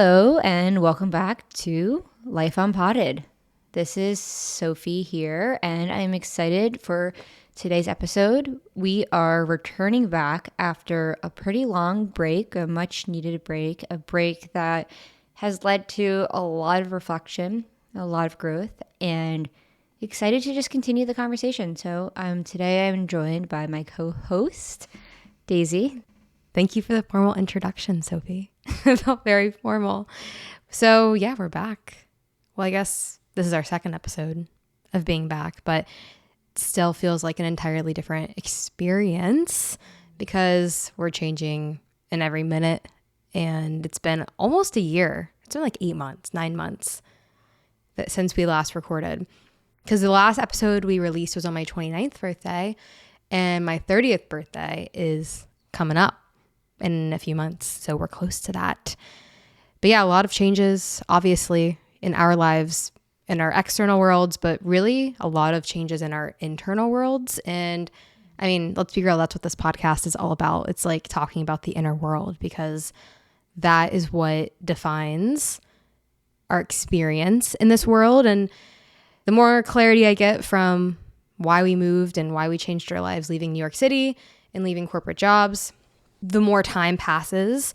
Hello and welcome back to Life Unpotted. This is Sophie here and I'm excited for today's episode. We are returning back after a pretty long break, a much needed break, a break that has led to a lot of reflection, a lot of growth, and excited to just continue the conversation. So today I'm joined by my co-host, Daisy. Thank you for the formal introduction, Sophie. It felt very formal. So yeah, we're back. Well, I guess this is our second episode of being back, but it still feels like an entirely different experience because we're changing in every minute. And it's been almost a year. It's been like 8 months, 9 months since we last recorded. Because the last episode we released was on my 29th birthday and my 30th birthday is coming up in a few months. So we're close to that. But yeah, a lot of changes, obviously, in our lives, in our external worlds, but really a lot of changes in our internal worlds. And I mean, let's be real, that's what this podcast is all about. It's like talking about the inner world because that is what defines our experience in this world. And the more clarity I get from why we moved and why we changed our lives leaving New York City and leaving corporate jobs, the more time passes,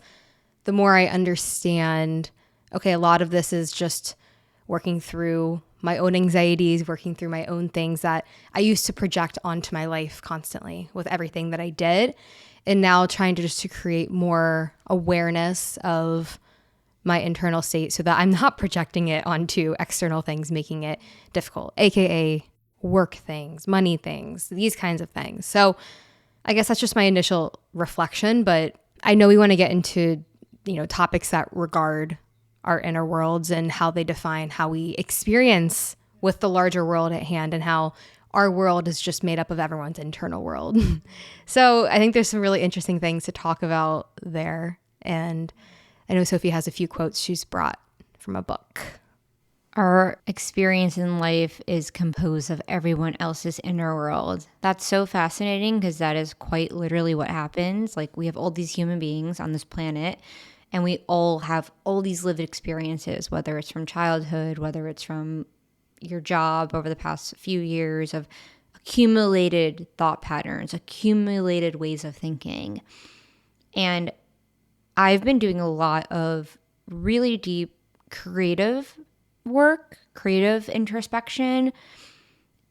the more I understand, okay, a lot of this is just working through my own anxieties, working through my own things that I used to project onto my life constantly with everything that I did. And now trying to create more awareness of my internal state so that I'm not projecting it onto external things, making it difficult, AKA work things, money things, these kinds of things. So I guess that's just my initial reflection, but I know we want to get into, topics that regard our inner worlds and how they define how we experience with the larger world at hand and how our world is just made up of everyone's internal world. So I think there's some really interesting things to talk about there. And I know Sophie has a few quotes she's brought from a book. Our experience in life is composed of everyone else's inner world. That's so fascinating because that is quite literally what happens. Like we have all these human beings on this planet and we all have all these lived experiences, whether it's from childhood, whether it's from your job over the past few years of accumulated thought patterns, accumulated ways of thinking. And I've been doing a lot of really deep creative work, creative introspection.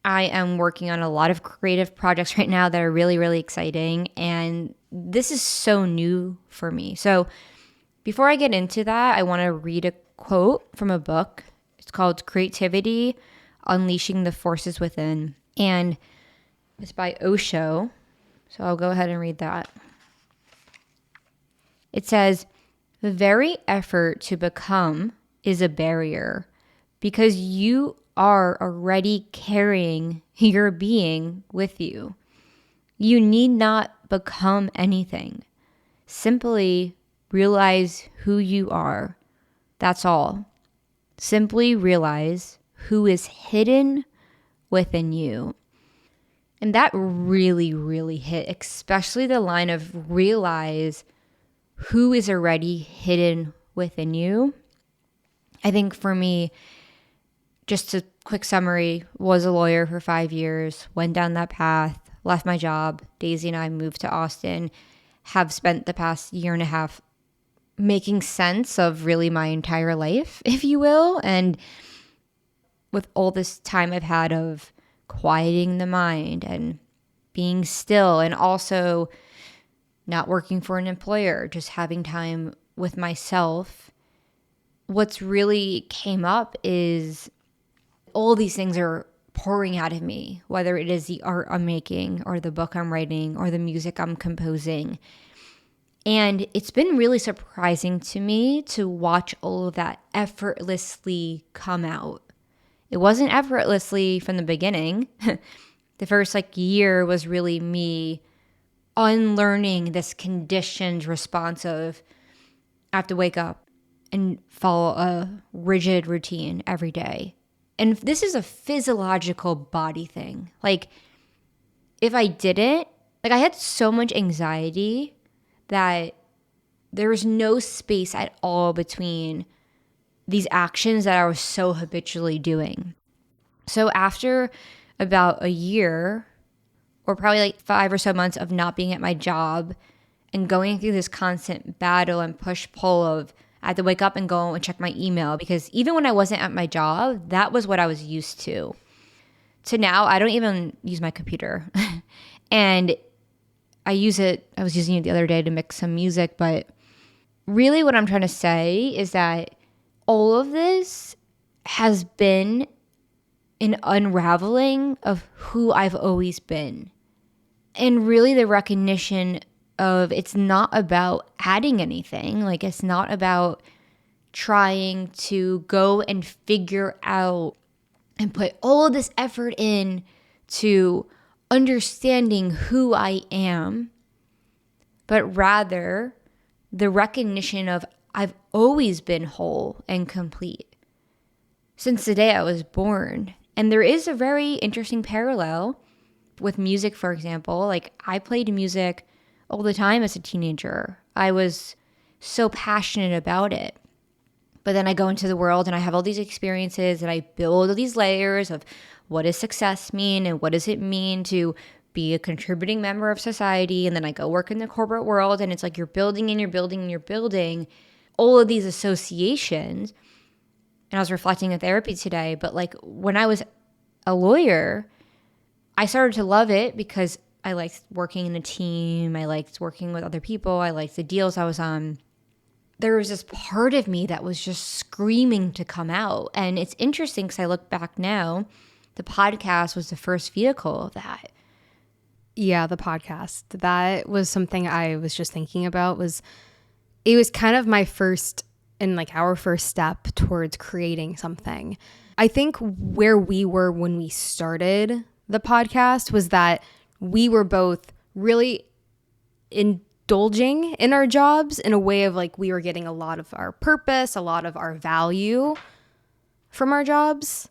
I am working on a lot of creative projects right now that are really, really exciting. And this is so new for me. So before I get into that, I want to read a quote from a book. It's called Creativity, Unleashing the Forces Within. And it's by Osho. So I'll go ahead and read that. It says, "The very effort to become is a barrier because you are already carrying your being with you. You need not become anything. Simply realize who you are. That's all. Simply realize who is hidden within you." And that really, really hit, especially the line of realize who is already hidden within you. I think for me, just a quick summary, was a lawyer for 5 years, went down that path, left my job. Daisy and I moved to Austin, have spent the past year and a half making sense of really my entire life, if you will. And with all this time I've had of quieting the mind and being still and also not working for an employer, just having time with myself, what's really came up is all these things are pouring out of me, whether it is the art I'm making or the book I'm writing or the music I'm composing. And it's been really surprising to me to watch all of that effortlessly come out. It wasn't effortlessly from the beginning. The first year was really me unlearning this conditioned response of I have to wake up and follow a rigid routine every day. And this is a physiological body thing. If I didn't, I had so much anxiety that there was no space at all between these actions that I was so habitually doing. So after about a year, or probably like 5 or so months of not being at my job and going through this constant battle and push pull of I had to wake up and go and check my email, because even when I wasn't at my job, that was what I was used to. So now I don't even use my computer. And I was using it the other day to mix some music, but really what I'm trying to say is that all of this has been an unraveling of who I've always been. And really the recognition of it's not about adding anything. Like, it's not about trying to go and figure out and put all of this effort in to understanding who I am, but rather the recognition of I've always been whole and complete since the day I was born. And there is a very interesting parallel with music, for example. Like, I played music all the time as a teenager. I was so passionate about it. But then I go into the world and I have all these experiences and I build all these layers of what does success mean and what does it mean to be a contributing member of society. And then I go work in the corporate world, and it's like you're building and you're building and you're building all of these associations. And I was reflecting in therapy today, but like when I was a lawyer, I started to love it because I liked working in a team. I liked working with other people. I liked the deals I was on. There was this part of me that was just screaming to come out. And it's interesting because I look back now, the podcast was the first vehicle of that. Yeah, the podcast. That was something I was just thinking about. It was kind of my first and like our first step towards creating something. I think where we were when we started the podcast was that we were both really indulging in our jobs in a way of like we were getting a lot of our purpose, a lot of our value from our jobs.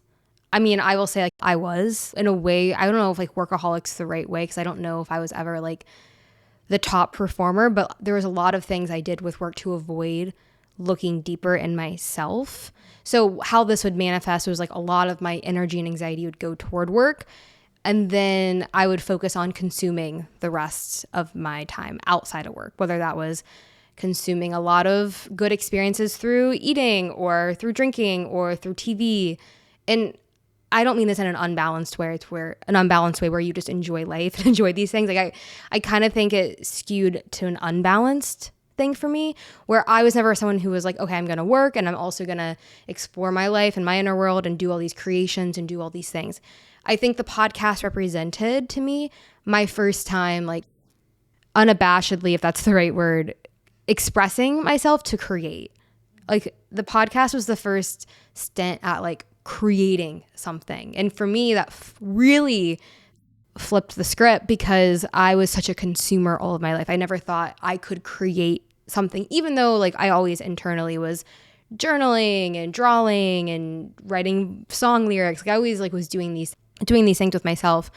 I mean, I will say like I was in a way, I don't know if like workaholic's the right way, because I don't know if I was ever like the top performer, but there was a lot of things I did with work to avoid looking deeper in myself. So how this would manifest was like a lot of my energy and anxiety would go toward work. And then I would focus on consuming the rest of my time outside of work, whether that was consuming a lot of good experiences through eating or through drinking or through TV. And I don't mean this in an unbalanced way. It's an unbalanced way where you just enjoy life and enjoy these things. Like I kind of think it skewed to an unbalanced thing for me, where I was never someone who was like, okay, I'm going to work and I'm also going to explore my life and my inner world and do all these creations and do all these things. I think the podcast represented to me my first time, like unabashedly, if that's the right word, expressing myself to create. Like the podcast was the first stint at like creating something. And for me, that really flipped the script because I was such a consumer all of my life. I never thought I could create something, even though like I always internally was journaling and drawing and writing song lyrics. Like I always like was doing these things with myself,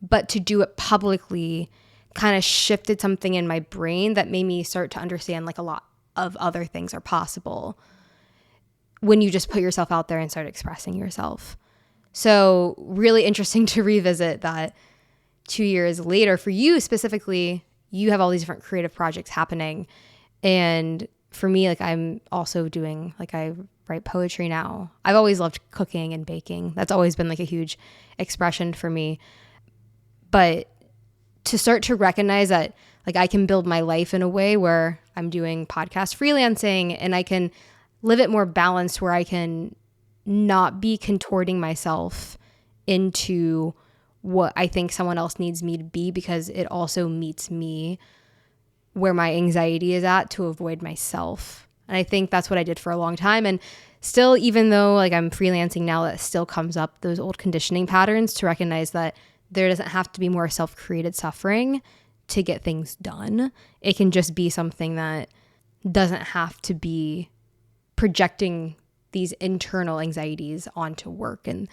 but to do it publicly kind of shifted something in my brain that made me start to understand like a lot of other things are possible when you just put yourself out there and start expressing yourself. So really interesting to revisit that 2 years later. For you specifically, you have all these different creative projects happening. And for me, like I'm also doing, like I write poetry now. I've always loved cooking and baking. That's always been like a huge expression for me. But to start to recognize that like I can build my life in a way where I'm doing podcast freelancing and I can live it more balanced, where I can not be contorting myself into what I think someone else needs me to be, because it also meets me where my anxiety is at to avoid myself. And I think that's what I did for a long time. And still, even though like I'm freelancing now, that still comes up, those old conditioning patterns, to recognize that there doesn't have to be more self-created suffering to get things done. It can just be something that doesn't have to be projecting these internal anxieties onto work. And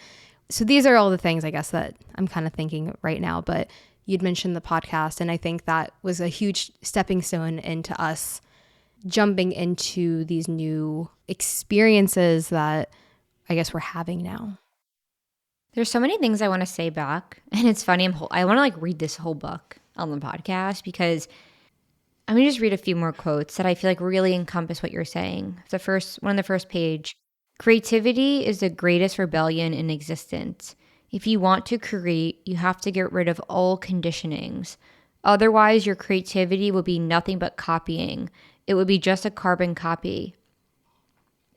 so these are all the things I guess that I'm kind of thinking right now. But you'd mentioned the podcast, and I think that was a huge stepping stone into us jumping into these new experiences that I guess we're having now. There's so many things I want to say back. And it's funny, I want to like read this whole book on the podcast because I'm going to just read a few more quotes that I feel like really encompass what you're saying. One on the first page. Creativity is the greatest rebellion in existence. If you want to create, you have to get rid of all conditionings. Otherwise, your creativity will be nothing but copying. It would be just a carbon copy.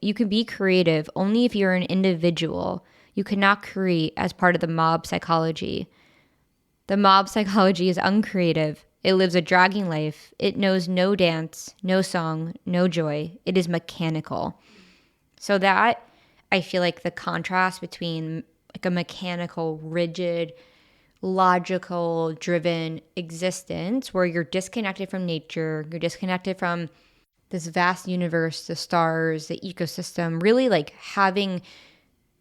You can be creative only if you're an individual. You cannot create as part of the mob psychology. The mob psychology is uncreative. It lives a dragging life. It knows no dance, no song, no joy. It is mechanical. So that, I feel like the contrast between like a mechanical, rigid, logical driven existence where you're disconnected from nature, you're disconnected from this vast universe, the stars, the ecosystem, really like having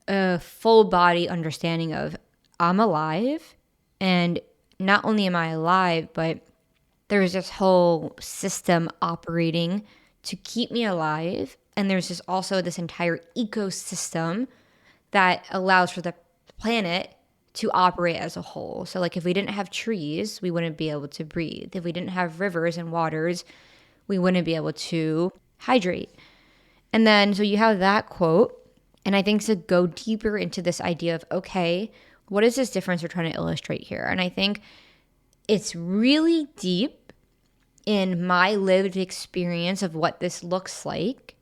a full body understanding of I'm alive, and not only am I alive, but there's this whole system operating to keep me alive, and there's just also this entire ecosystem that allows for the planet to operate as a whole. So like if we didn't have trees, we wouldn't be able to breathe. If we didn't have rivers and waters, we wouldn't be able to hydrate. And then so you have that quote, and I think to go deeper into this idea of, okay, what is this difference we're trying to illustrate here? And I think it's really deep in my lived experience of what this looks like.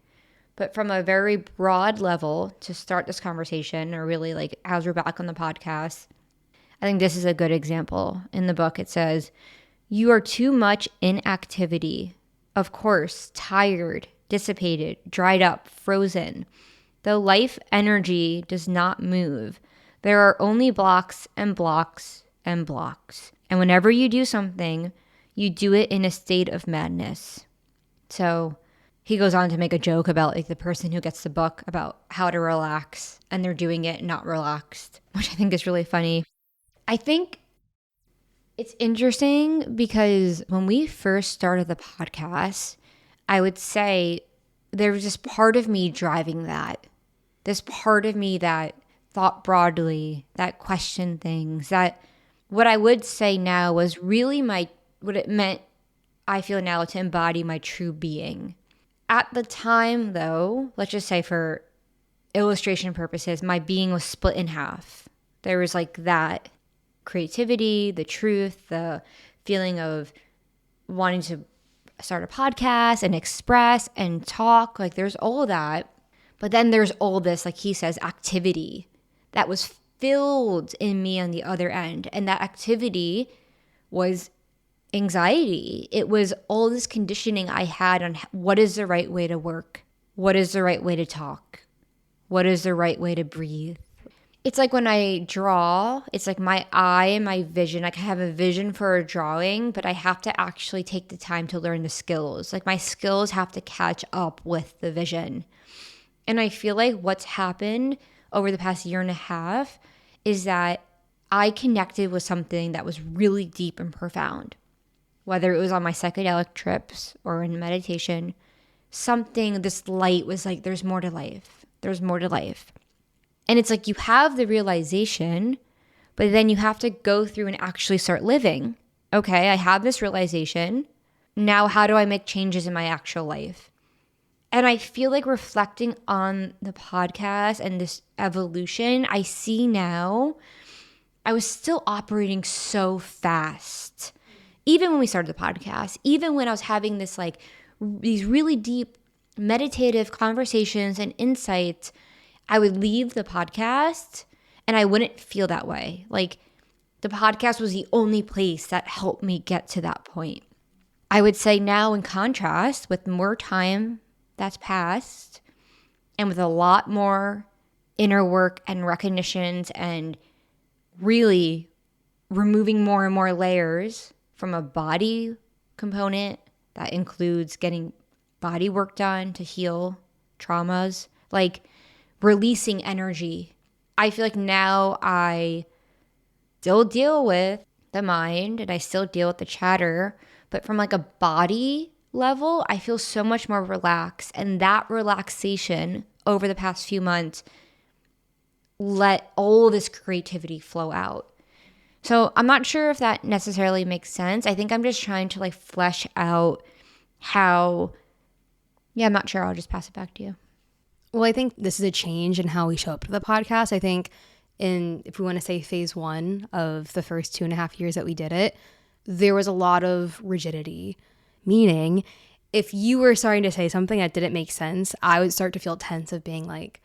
But from a very broad level to start this conversation, or really like as we're back on the podcast, I think this is a good example. In the book, it says, you are too much inactivity. Of course, tired, dissipated, dried up, frozen. The life energy does not move. There are only blocks and blocks and blocks. And whenever you do something, you do it in a state of madness. So he goes on to make a joke about like the person who gets the book about how to relax and they're doing it not relaxed, which I think is really funny. I think it's interesting because when we first started the podcast, I would say there was this part of me driving that. This part of me that thought broadly, that questioned things, that what I would say now was really what it meant, I feel now, to embody my true being. At the time, though, let's just say for illustration purposes, my being was split in half. There was like that creativity, the truth, the feeling of wanting to start a podcast and express and talk. Like there's all of that. But then there's all this, like he says, activity that was filled in me on the other end. And that activity was anxiety. It was all this conditioning I had on what is the right way to work? What is the right way to talk? What is the right way to breathe? It's like when I draw, it's like my eye and my vision. Like I have a vision for a drawing, but I have to actually take the time to learn the skills. Like my skills have to catch up with the vision. And I feel like what's happened over the past year and a half is that I connected with something that was really deep and profound. Whether it was on my psychedelic trips or in meditation, this light was like, there's more to life. There's more to life. And it's like you have the realization, but then you have to go through and actually start living. Okay, I have this realization. Now, how do I make changes in my actual life? And I feel like reflecting on the podcast and this evolution, I see now I was still operating so fast. Even when we started the podcast, even when I was having these really deep meditative conversations and insights, I would leave the podcast and I wouldn't feel that way. Like the podcast was the only place that helped me get to that point. I would say now, in contrast, with more time that's passed and with a lot more inner work and recognitions and really removing more and more layers from a body component that includes getting body work done to heal traumas, like releasing energy. I feel like now I still deal with the mind and I still deal with the chatter, but from like a body, level, I feel so much more relaxed. And that relaxation over the past few months let all of this creativity flow out. So I'm not sure if that necessarily makes sense. I think I'm just trying to like flesh out how, yeah, I'm not sure. I'll just pass it back to you. Well, I think this is a change in how we show up to the podcast. I think if we want to say phase one of the first 2.5 years that we did it, there was a lot of rigidity, meaning if you were starting to say something that didn't make sense, I would start to feel tense of being like,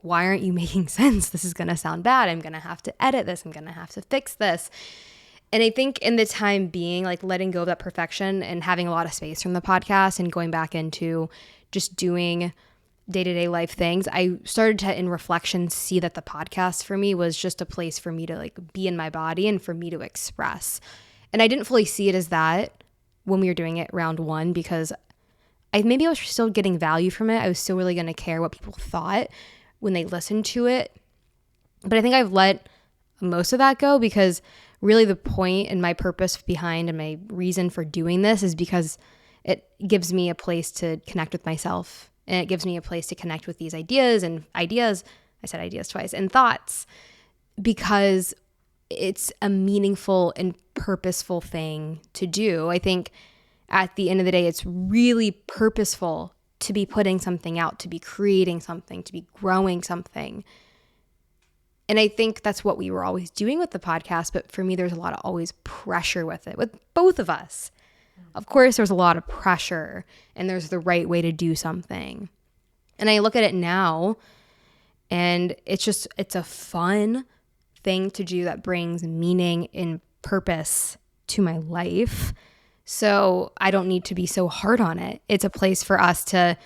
why aren't you making sense? This is going to sound bad. I'm going to have to edit this. I'm going to have to fix this. And I think in the time being, like letting go of that perfection and having a lot of space from the podcast and going back into just doing day-to-day life things, I started to, in reflection, see that the podcast for me was just a place for me to like be in my body and for me to express. And I didn't fully see it as that when we were doing it round one, because maybe I was still getting value from it. I was still really going to care what people thought when they listened to it. But I think I've let most of that go, because really the point and my purpose behind and my reason for doing this is because it gives me a place to connect with myself, and it gives me a place to connect with these ideas, I said ideas twice, and thoughts, because it's a meaningful and purposeful thing to do. I think at the end of the day, it's really purposeful to be putting something out, to be creating something, to be growing something. And I think that's what we were always doing with the podcast. But for me, there's a lot of always pressure with it, with both of us. Of course, there's a lot of pressure, and there's the right way to do something. And I look at it now, and it's a fun thing to do that brings meaning and purpose to my life. So I don't need to be so hard on it. It's a place for us to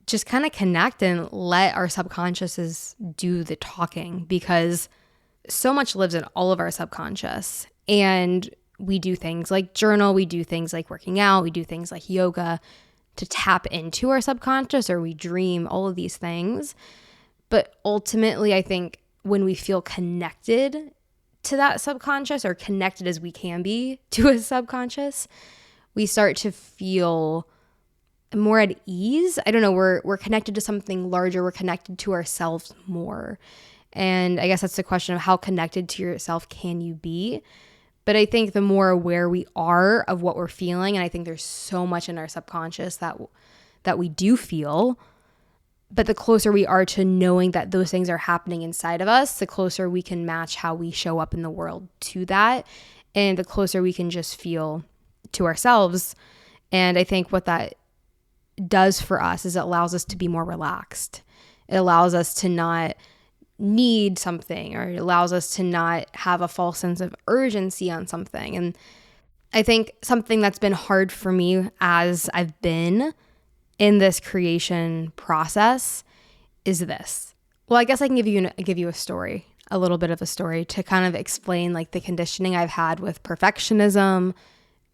just kind of connect and let our subconsciouses do the talking, because so much lives in all of our subconscious. And we do things like journal, we do things like working out, we do things like yoga to tap into our subconscious, or we dream, all of these things. But ultimately, I think when we feel connected to that subconscious, or connected as we can be to a subconscious, we start to feel more at ease. I don't know, we're connected to something larger, we're connected to ourselves more. And I guess that's the question of how connected to yourself can you be? But I think the more aware we are of what we're feeling, and I think there's so much in our subconscious that we do feel, but the closer we are to knowing that those things are happening inside of us, the closer we can match how we show up in the world to that, and the closer we can just feel to ourselves. And I think what that does for us is it allows us to be more relaxed. It allows us to not need something, or it allows us to not have a false sense of urgency on something. And I think something that's been hard for me as I've been in this creation process is this. Well, I guess I can give you a story, a little bit of a story to kind of explain like the conditioning I've had with perfectionism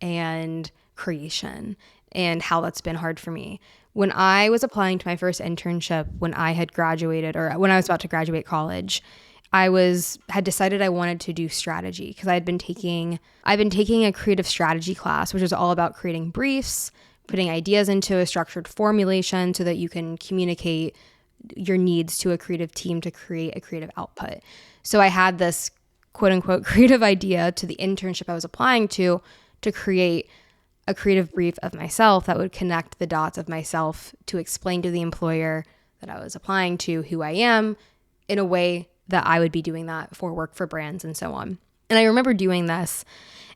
and creation and how that's been hard for me. When I was applying to my first internship, when I had graduated, or when I was about to graduate college, had decided I wanted to do strategy, because I've been taking a creative strategy class, which is all about creating briefs, putting ideas into a structured formulation so that you can communicate your needs to a creative team to create a creative output. So I had this quote unquote creative idea to the internship I was applying to create a creative brief of myself that would connect the dots of myself to explain to the employer that I was applying to who I am in a way that I would be doing that for work for brands and so on. And I remember doing this,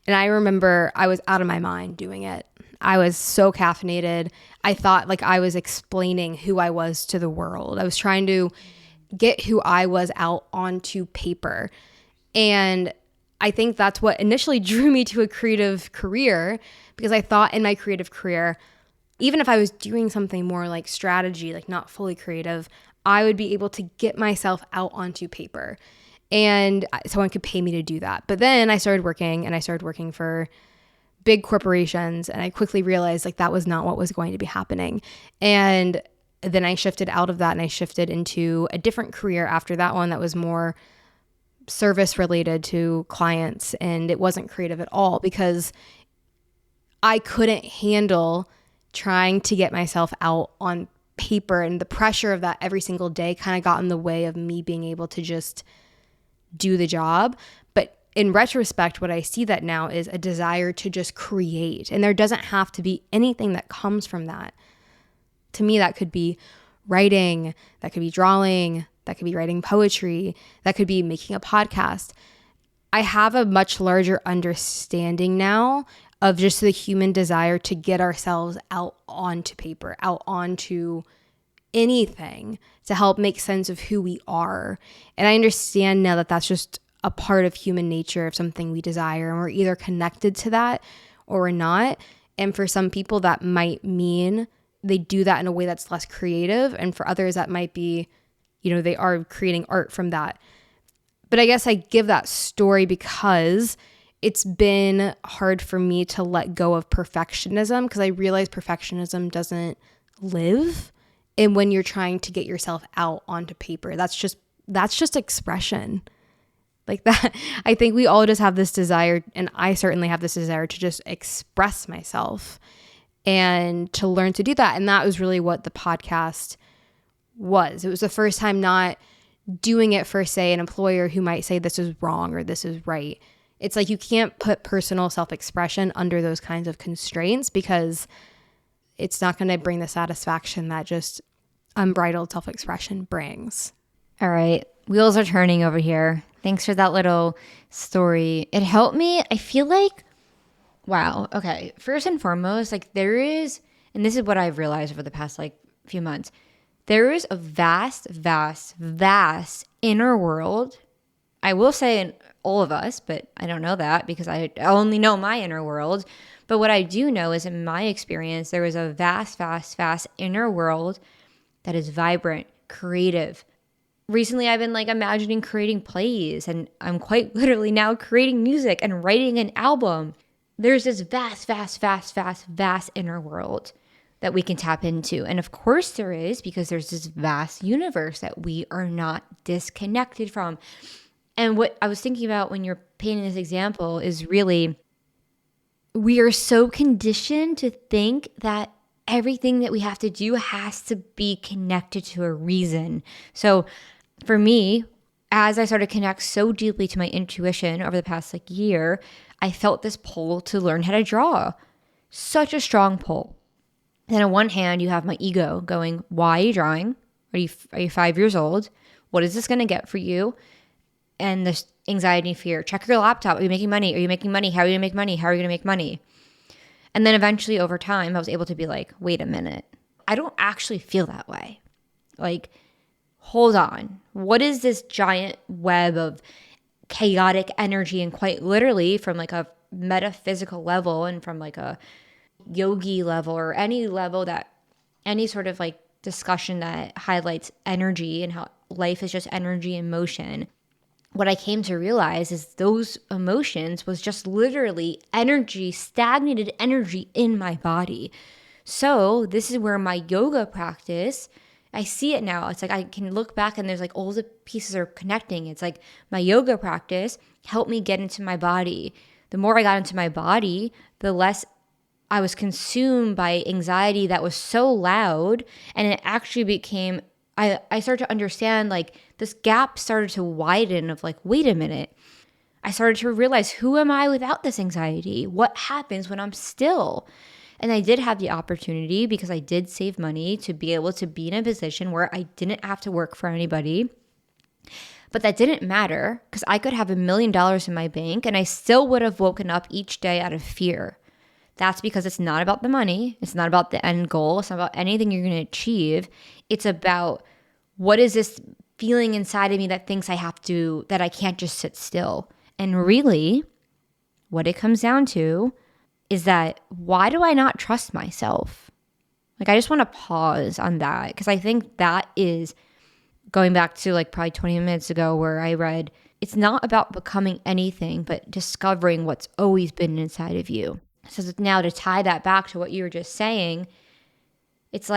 and I remember I was out of my mind doing it. I was so caffeinated. I thought like I was explaining who I was to the world. I was trying to get who I was out onto paper. And I think that's what initially drew me to a creative career, because I thought in my creative career, even if I was doing something more like strategy, like not fully creative, I would be able to get myself out onto paper, and someone could pay me to do that. But then I started working for big corporations, and I quickly realized like that was not what was going to be happening. And then I shifted out of that, and I shifted into a different career after that one that was more service related to clients, and it wasn't creative at all, because I couldn't handle trying to get myself out on paper, and the pressure of that every single day kind of got in the way of me being able to just do the job. But in retrospect, what I see that now is a desire to just create. And there doesn't have to be anything that comes from that. To me, that could be writing, that could be drawing, that could be writing poetry, that could be making a podcast. I have a much larger understanding now of just the human desire to get ourselves out onto paper, out onto anything to help make sense of who we are. And I understand now that that's just a part of human nature, of something we desire, and we're either connected to that or we're not. And for some people, that might mean they do that in a way that's less creative. And for others, that might be, they are creating art from that. But I guess I give that story because it's been hard for me to let go of perfectionism, because I realize perfectionism doesn't live. And when you're trying to get yourself out onto paper, that's just expression. Like that, I think we all just have this desire, and I certainly have this desire to just express myself and to learn to do that. And that was really what the podcast was. It was the first time not doing it for, say, an employer who might say this is wrong or this is right. It's like you can't put personal self-expression under those kinds of constraints, because it's not going to bring the satisfaction that just unbridled self-expression brings. All right. Wheels are turning over here. Thanks for that little story. It helped me. I feel like, wow. Okay. First and foremost, like there is, and this is what I've realized over the past few months, there is a vast, vast, vast inner world. I will say in all of us, but I don't know that because I only know my inner world. But what I do know is, in my experience, there is a vast, vast, vast inner world that is vibrant, creative. Recently, I've been imagining creating plays, and I'm quite literally now creating music and writing an album. There's this vast, vast, vast, vast, vast inner world that we can tap into. And of course there is, because there's this vast universe that we are not disconnected from. And what I was thinking about when you're painting this example is really, we are so conditioned to think that everything that we have to do has to be connected to a reason. So for me, as I started to connect so deeply to my intuition over the past year, I felt this pull to learn how to draw. Such a strong pull. Then on one hand, you have my ego going, why are you drawing? Are you 5 years old? What is this going to get for you? And this anxiety and fear. Check your laptop. Are you making money? Are you making money? How are you going to make money? How are you going to make money? And then eventually over time, I was able to be like, wait a minute. I don't actually feel that way. Hold on. What is this giant web of chaotic energy? And quite literally from a metaphysical level and from a yogi level, or any level that any sort of discussion that highlights energy and how life is just energy in motion. What I came to realize is those emotions was just literally energy, stagnated energy in my body. So this is where my yoga practice, I see it now. It's I can look back and there's all the pieces are connecting. It's my yoga practice helped me get into my body. The more I got into my body, the less I was consumed by anxiety that was so loud, and it actually became, I started to understand this gap started to widen of wait a minute. I started to realize, who am I without this anxiety? What happens when I'm still? And I did have the opportunity, because I did save money, to be able to be in a position where I didn't have to work for anybody. But that didn't matter, because I could have $1 million in my bank and I still would have woken up each day out of fear. That's because it's not about the money. It's not about the end goal. It's not about anything you're going to achieve. It's about, what is this feeling inside of me that thinks that I can't just sit still? And really, what it comes down to is that, why do I not trust myself? I just want to pause on that, because I think that is going back to probably 20 minutes ago, where I read, it's not about becoming anything, but discovering what's always been inside of you. So now to tie that back to what you were just saying, it's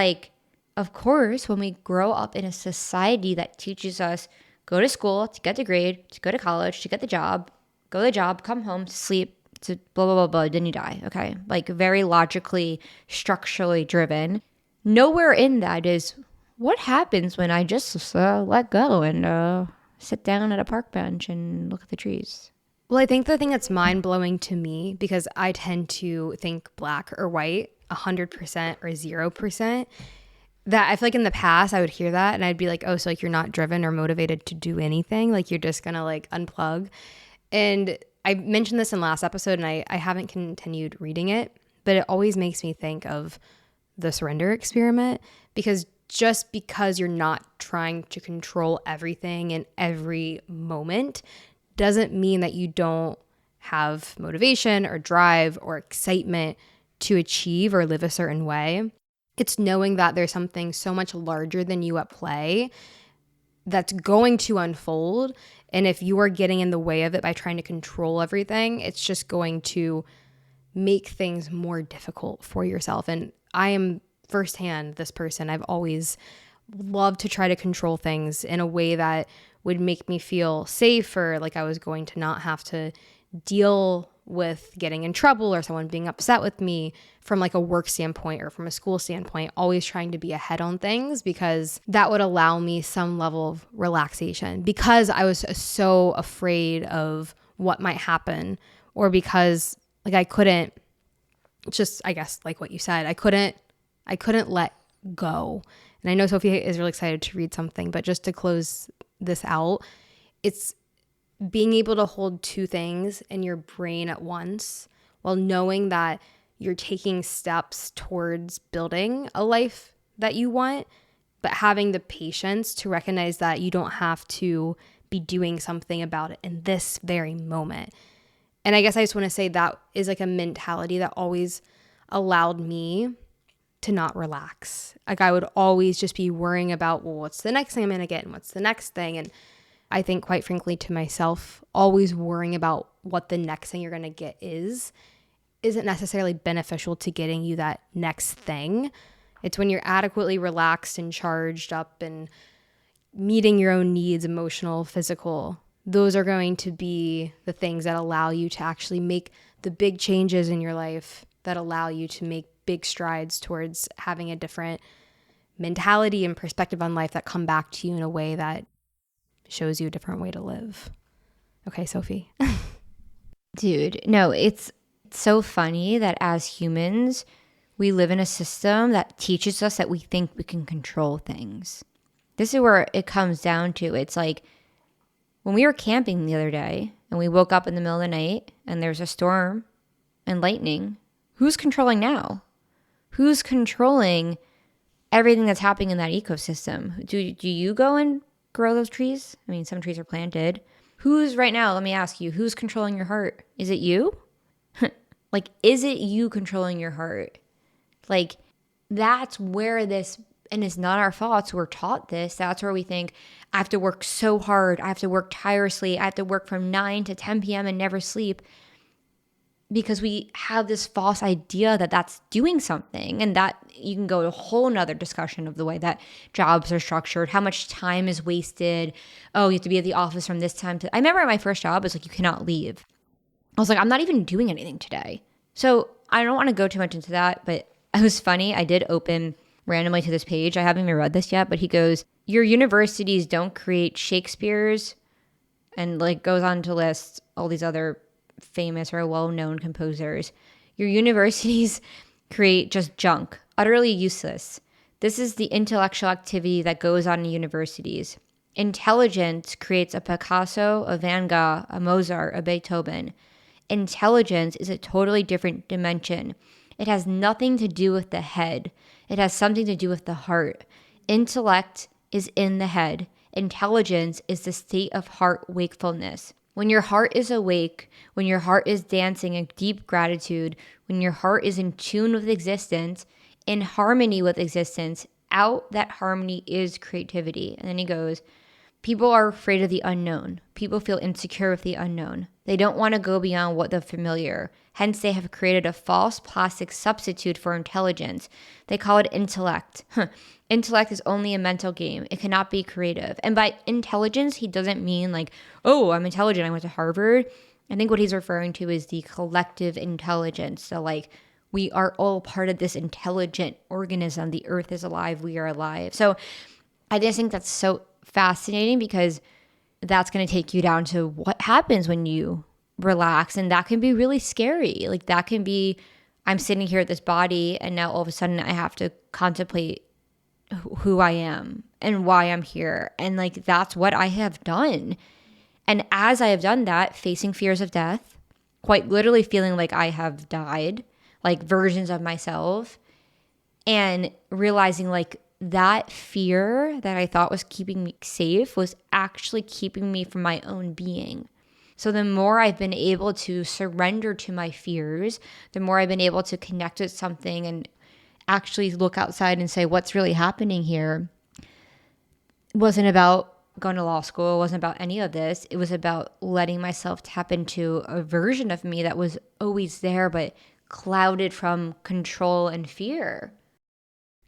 of course, when we grow up in a society that teaches us, go to school to get the grade, to go to college, to get the job, go to the job, come home, sleep, to blah, blah, blah, blah, then you die. Okay. Like very logically, structurally driven. Nowhere in that is what happens when I just let go and sit down at a park bench and look at the trees. Well, I think the thing that's mind blowing to me, because I tend to think black or white, 100% or 0%, that I feel like in the past I would hear that and I'd be like, oh, so like you're not driven or motivated to do anything. Like you're just going to like unplug. And I mentioned this in last episode and I haven't continued reading it, but it always makes me think of the surrender experiment, because just because you're not trying to control everything in every moment doesn't mean that you don't have motivation or drive or excitement to achieve or live a certain way. It's knowing that there's something so much larger than you at play that's going to unfold. And if you are getting in the way of it by trying to control everything, it's just going to make things more difficult for yourself. And I am firsthand this person. I've always loved to try to control things in a way that would make me feel safe, or like I was going to not have to deal with getting in trouble or someone being upset with me from like a work standpoint or from a school standpoint, always trying to be ahead on things because that would allow me some level of relaxation, because I was so afraid of what might happen, or because like I couldn't just, I guess like what you said, I couldn't let go. And I know Sophie is really excited to read something, but just to close this out, it's being able to hold two things in your brain at once while knowing that you're taking steps towards building a life that you want, but having the patience to recognize that you don't have to be doing something about it in this very moment. And I guess I just want to say that is like a mentality that always allowed me to not relax. Like I would always just be worrying about, well, what's the next thing I'm going to get and what's the next thing? And I think quite frankly to myself, always worrying about what the next thing you're going to get isn't necessarily beneficial to getting you that next thing. It's when you're adequately relaxed and charged up and meeting your own needs, emotional, physical. Those are going to be the things that allow you to actually make the big changes in your life, that allow you to make big strides towards having a different mentality and perspective on life that come back to you in a way that shows you a different way to live. Okay, Sophie. Dude, no, it's so funny that as humans, we live in a system that teaches us that we think we can control things. This is where it comes down to. It's like when we were camping the other day and we woke up in the middle of the night and there's a storm and lightning, who's controlling now? Who's controlling everything that's happening in that ecosystem? Do you go and grow those trees? I mean, some trees are planted. Who's right now, let me ask you, who's controlling your heart? Is it you? Like, is it you controlling your heart? Like, that's where this, and it's not our faults, we're taught this. That's where we think, I have to work so hard. I have to work tirelessly. I have to work from 9 to 10 p.m. and never sleep. Because we have this false idea that that's doing something, and that you can go to a whole nother discussion of the way that jobs are structured, how much time is wasted. Oh, you have to be at the office from this time to, I remember at my first job, it was like, you cannot leave. I was like, I'm not even doing anything today. So I don't want to go too much into that, but it was funny. I did open randomly to this page. I haven't even read this yet, but he goes, your universities don't create Shakespeare's, and like goes on to list all these other famous or well-known composers. Your universities create just junk, utterly useless. This is the intellectual activity that goes on in universities. Intelligence creates a Picasso, a Van Gogh, a Mozart, a Beethoven. Intelligence is a totally different dimension. It has nothing to do with the head. It has something to do with the heart. Intellect is in the head. Intelligence is the state of heart wakefulness. When your heart is awake, when your heart is dancing in deep gratitude, when your heart is in tune with existence, in harmony with existence, out that harmony is creativity. And then he goes, people are afraid of the unknown. People feel insecure with the unknown. They don't want to go beyond what the familiar. Hence, they have created a false plastic substitute for intelligence. They call it intellect. Intellect is only a mental game. It cannot be creative. And by intelligence, he doesn't mean like, oh, I'm intelligent, I went to Harvard. I think what he's referring to is the collective intelligence. So, like, we are all part of this intelligent organism. The earth is alive. We are alive. So, I just think that's so fascinating because that's going to take you down to what happens when you relax. And that can be really scary. Like, that can be, I'm sitting here at this body, and now all of a sudden I have to contemplate who I am and why I'm here. And like, that's what I have done. And as I have done that, facing fears of death, quite literally feeling like I have died, like versions of myself, and realizing like that fear that I thought was keeping me safe was actually keeping me from my own being. So the more I've been able to surrender to my fears, the more I've been able to connect with something and actually look outside and say, what's really happening here? It wasn't about going to law school. It wasn't about any of this. It was about letting myself tap into a version of me that was always there, but clouded from control and fear.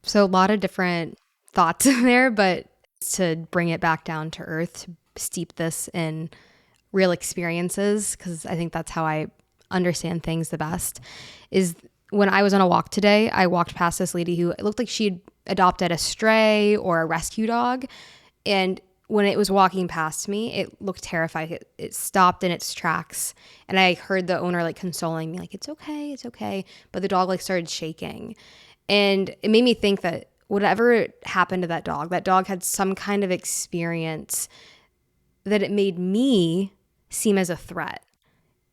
So a lot of different thoughts in there, but to bring it back down to earth, to steep this in real experiences, because I think that's how I understand things the best, is when I was on a walk today, I walked past this lady who it looked like she'd adopted a stray or a rescue dog. And when it was walking past me, it looked terrified. It stopped in its tracks. And I heard the owner like consoling me, like, it's okay, it's okay. But the dog like started shaking. And it made me think that whatever happened to that dog had some kind of experience that it made me seem as a threat.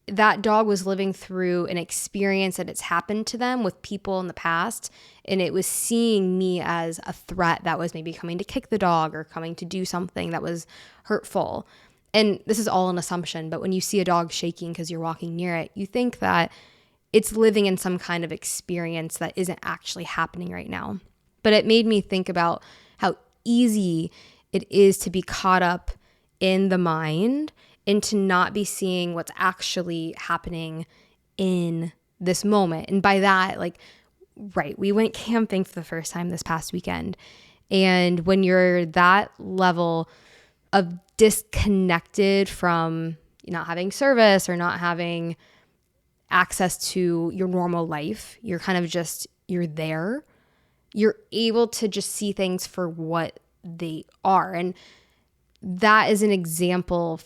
That dog was living through an experience that it's happened to them with people in the past, and it was seeing me as a threat that was maybe coming to kick the dog or coming to do something that was hurtful. And this is all an assumption, but when you see a dog shaking because you're walking near it, you think that it's living in some kind of experience that isn't actually happening right now. But it made me think about how easy it is to be caught up in the mind and to not be seeing what's actually happening in this moment. And by that, like, right, we went camping for the first time this past weekend. And when you're that level of disconnected from not having service or not having access to your normal life, you're kind of just, you're there. You're able to just see things for what they are. And that is an example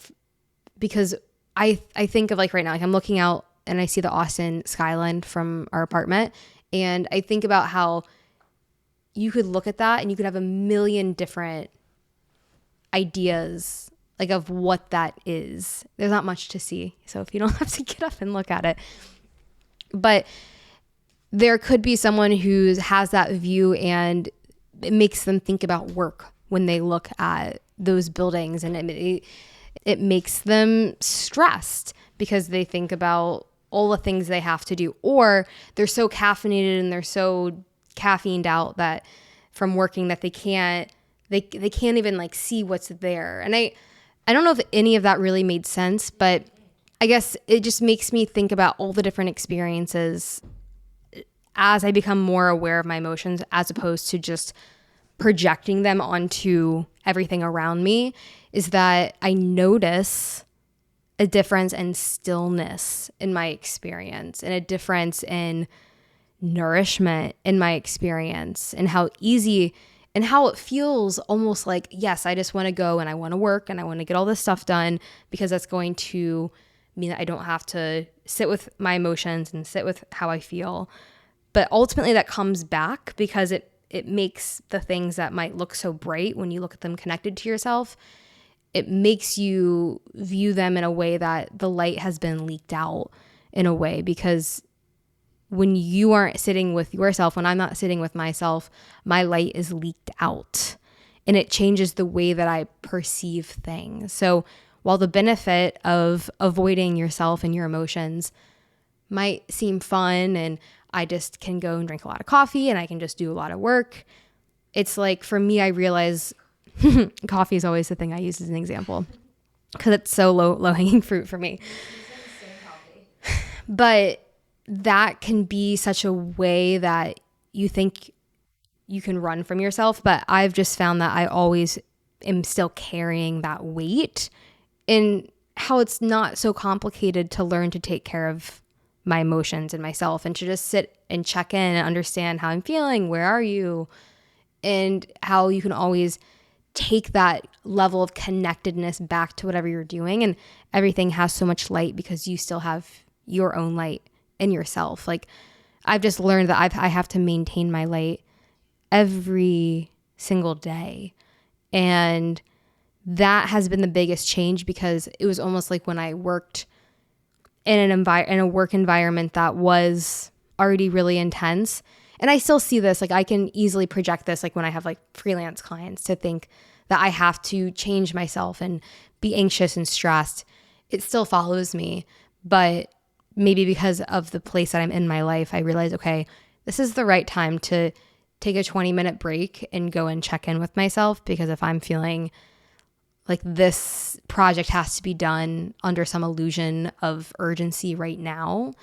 because I think of like right now, like I'm looking out and I see the Austin skyline from our apartment. And I think about how you could look at that and you could have a million different ideas like of what that is. There's not much to see. So if you don't have to get up and look at it, but there could be someone who has that view and it makes them think about work when they look at those buildings, and it makes them stressed because they think about all the things they have to do, or they're so caffeinated and they're so caffeined out that from working that they can't even like see what's there. And I don't know if any of that really made sense, but I guess it just makes me think about all the different experiences as I become more aware of my emotions, as opposed to just projecting them onto everything around me, is that I notice a difference in stillness in my experience and a difference in nourishment in my experience, and how easy and how it feels almost like, yes, I just want to go and I want to work and I want to get all this stuff done because that's going to mean that I don't have to sit with my emotions and sit with how I feel. But ultimately that comes back because it makes the things that might look so bright when you look at them connected to yourself, it makes you view them in a way that the light has been leaked out in a way, because when you aren't sitting with yourself, when I'm not sitting with myself, my light is leaked out and it changes the way that I perceive things. So while the benefit of avoiding yourself and your emotions might seem fun and I just can go and drink a lot of coffee and I can just do a lot of work, it's like, for me, I realize coffee is always the thing I use as an example because it's so low hanging fruit for me. But that can be such a way that you think you can run from yourself. But I've just found that I always am still carrying that weight. And how it's not so complicated to learn to take care of my emotions and myself, and to just sit and check in and understand how I'm feeling, where are you, and how you can always take that level of connectedness back to whatever you're doing. And everything has so much light because you still have your own light in yourself. Like, I've just learned that I have to maintain my light every single day. And that has been the biggest change, because it was almost like when I worked in in a work environment that was already really intense. And I still see this, like I can easily project this, like when I have like freelance clients, to think that I have to change myself and be anxious and stressed. It still follows me, but maybe because of the place that I'm in my life, I realize, okay, this is the right time to take a 20-minute break and go and check in with myself. Because if I'm feeling like this project has to be done under some illusion of urgency right now,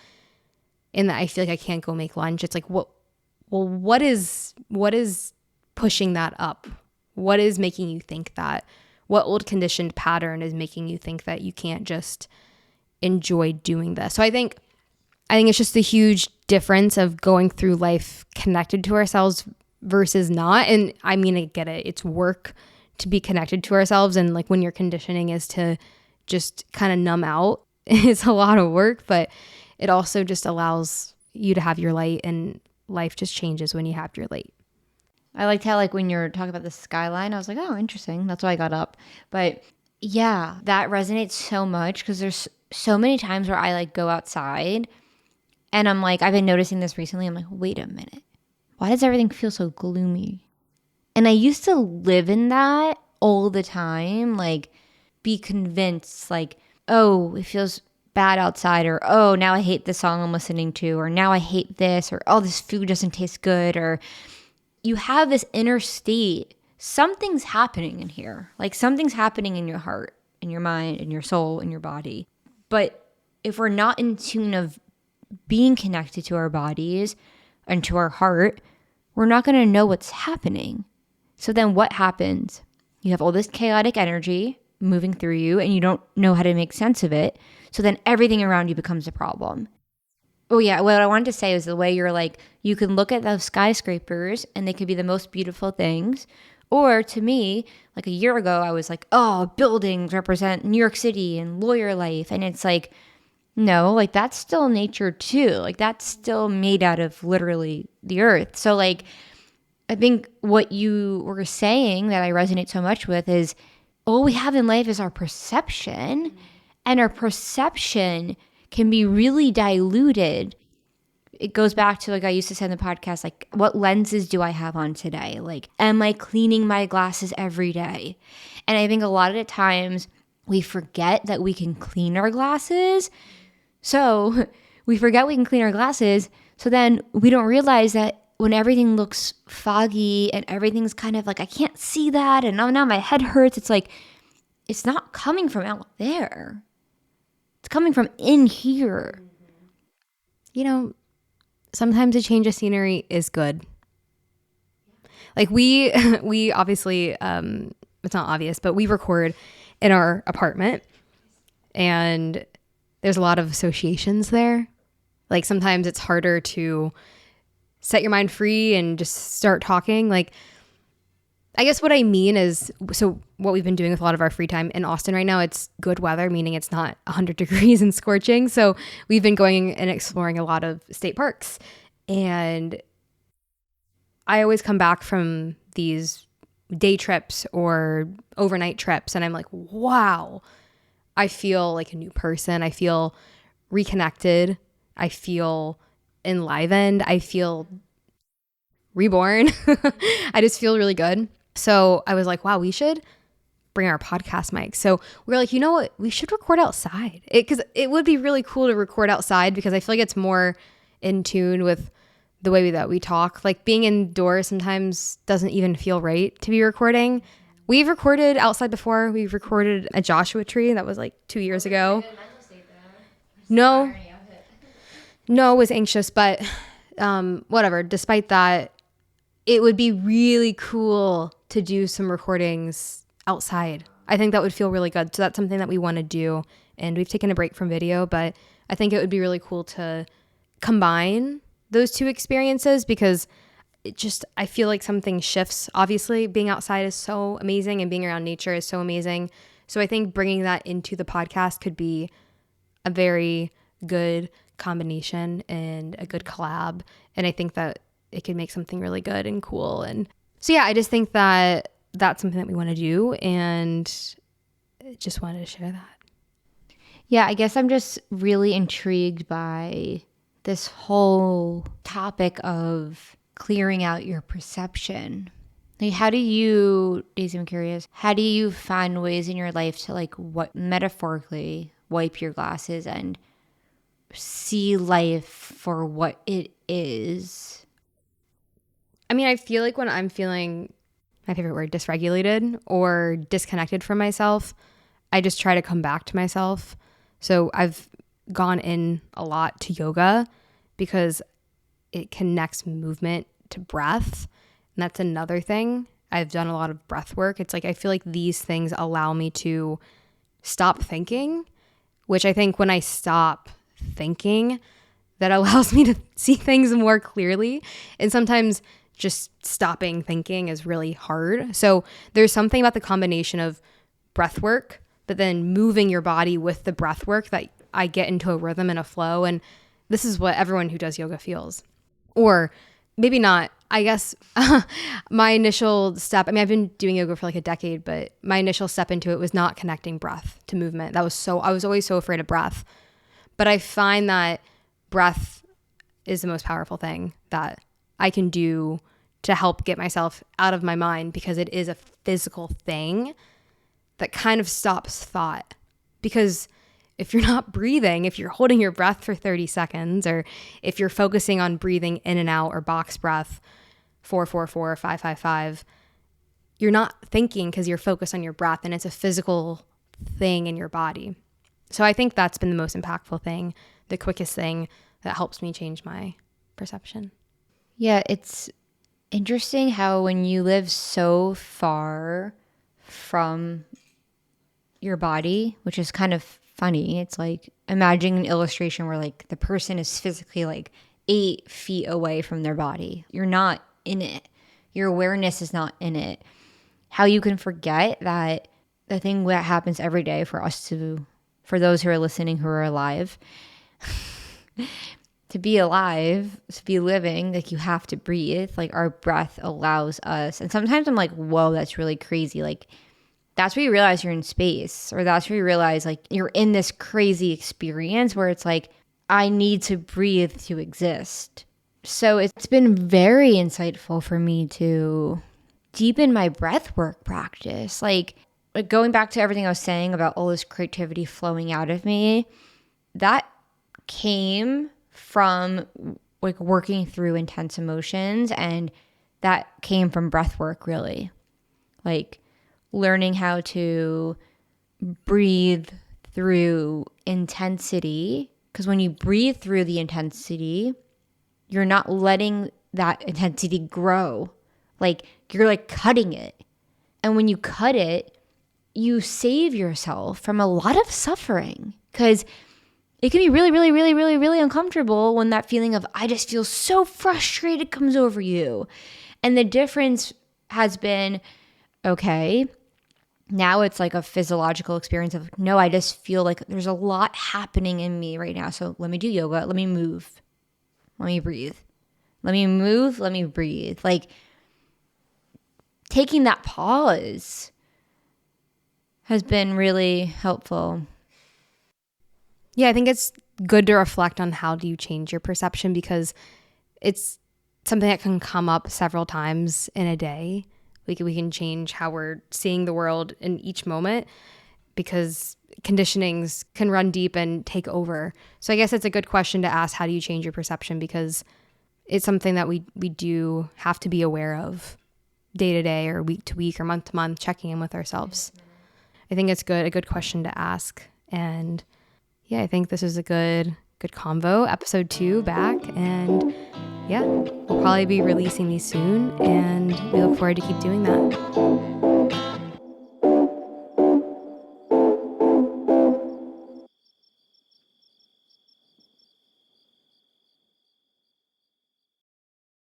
and that I feel like I can't go make lunch, it's like, what is pushing that up? What is making you think that? What old conditioned pattern is making you think that you can't just enjoy doing this? So I think it's just a huge difference of going through life connected to ourselves versus not. And I mean, I get it. It's work to be connected to ourselves. And like when your conditioning is to just kind of numb out, it's a lot of work, but it also just allows you to have your light, and life just changes when you have your light. I liked how, like, when you're talking about the skyline, I was like, oh, interesting. That's why I got up. But yeah, that resonates so much, because there's so many times where I like go outside and I'm like, I've been noticing this recently. I'm like, wait a minute. Why does everything feel so gloomy? And I used to live in that all the time, like be convinced, like, oh, it feels bad outside, or oh, now I hate the song I'm listening to, or now I hate this, or oh, this food doesn't taste good, or you have this inner state. Something's happening in here. Like something's happening in your heart, in your mind, in your soul, in your body. But if we're not in tune of being connected to our bodies and to our heart, we're not going to know what's happening. So then what happens? You have all this chaotic energy moving through you, and you don't know how to make sense of it. So then everything around you becomes a problem. Oh yeah, what I wanted to say is the way you're like, you can look at those skyscrapers and they could be the most beautiful things. Or to me, like a year ago, I was like, oh, buildings represent New York City and lawyer life. And it's like, no, like that's still nature too. Like that's still made out of literally the earth. So like, I think what you were saying that I resonate so much with is all we have in life is our perception, and our perception can be really diluted. It goes back to, like I used to say in the podcast, like, what lenses do I have on today? Like, am I cleaning my glasses every day? And I think a lot of the times we forget that we can clean our glasses. So we forget we can clean our glasses. So then we don't realize that when everything looks foggy and everything's kind of like, I can't see that, and now my head hurts, it's like, it's not coming from out there. It's coming from in here. You know, sometimes a change of scenery is good. Like we obviously, it's not obvious, but we record in our apartment, and there's a lot of associations there. Like sometimes it's harder to set your mind free and just start talking. Like, I guess what I mean is, so what we've been doing with a lot of our free time in Austin right now, it's good weather, meaning it's not 100 degrees and scorching. So we've been going and exploring a lot of state parks. And I always come back from these day trips or overnight trips, and I'm like, wow, I feel like a new person. I feel reconnected. I feel enlivened. I feel reborn. I just feel really good. So I was like, wow, we should bring our podcast mic. So we're like, you know what? We should record outside. Because it would be really cool to record outside, because I feel like it's more in tune with the way that we talk. Like being indoors sometimes doesn't even feel right to be recording. We've recorded outside before. We've recorded a Joshua tree. That was like 2 years ago. No, it was anxious, but whatever. Despite that, it would be really cool to do some recordings outside. I think that would feel really good. So that's something that we want to do and we've taken a break from video, but I think it would be really cool to combine those two experiences because I feel like something shifts. Obviously, being outside is so amazing and being around nature is so amazing. So I think bringing that into the podcast could be a very good combination and a good collab. And I think that it could make something really good and cool. And so, yeah, I just think that that's something that we want to do. And just wanted to share that. Yeah, I guess I'm just really intrigued by this whole topic of clearing out your perception. Like, how do you, Daisy, I'm curious, how do you find ways in your life to what metaphorically wipe your glasses and see life for what it is? I mean, I feel like when I'm feeling, my favorite word, dysregulated or disconnected from myself, I just try to come back to myself. So I've gone in a lot to yoga because it connects movement to breath. And that's another thing. I've done a lot of breath work. It's like I feel like these things allow me to stop thinking, which I think when I stop thinking, that allows me to see things more clearly. And sometimes just stopping thinking is really hard. So there's something about the combination of breath work, but then moving your body with the breath work that I get into a rhythm and a flow. And this is what everyone who does yoga feels. Or maybe not. I guess my initial step, I mean, I've been doing yoga for like a decade, but my initial step into it was not connecting breath to movement. I was always so afraid of breath. But I find that breath is the most powerful thing that I can do to help get myself out of my mind, because it is a physical thing that kind of stops thought. Because if you're not breathing, if you're holding your breath for 30 seconds, or if you're focusing on breathing in and out or box breath, 4-4-4, 5-5-5, you're not thinking because you're focused on your breath, and it's a physical thing in your body. So I think that's been the most impactful thing, the quickest thing that helps me change my perception. Yeah, it's interesting how when you live so far from your body, which is kind of funny, it's like imagining an illustration where the person is physically 8 feet away from their body. You're not in it. Your awareness is not in it. How you can forget that the thing that happens every day for those who are listening who are alive, to be alive, to be living, you have to breathe. Our breath allows us. And sometimes I'm like, whoa, that's really crazy. That's where you realize you're in space, or that's where you realize you're in this crazy experience where it's I need to breathe to exist. So it's been very insightful for me to deepen my breath work practice. Going back to everything I was saying about all this creativity flowing out of me, that came from working through intense emotions, and that came from breath work, really. Learning how to breathe through intensity, because when you breathe through the intensity, you're not letting that intensity grow. You're cutting it. And when you cut it, you save yourself from a lot of suffering, because it can be really, really, really, really, really uncomfortable when that feeling of I just feel so frustrated comes over you. And the difference has been, okay, now it's a physiological experience of, no, I just feel there's a lot happening in me right now. So let me do yoga. Let me move. Let me breathe. Let me move. Let me breathe. Taking that pause has been really helpful. Yeah, I think it's good to reflect on how do you change your perception, because it's something that can come up several times in a day. We can change how we're seeing the world in each moment, because conditionings can run deep and take over. So I guess it's a good question to ask, how do you change your perception? Because it's something that we do have to be aware of day to day, or week to week, or month to month, checking in with ourselves. I think it's a good question to ask. And yeah, I think this is a good convo. Episode 2 back, and yeah, we'll probably be releasing these soon, and we look forward to keep doing that.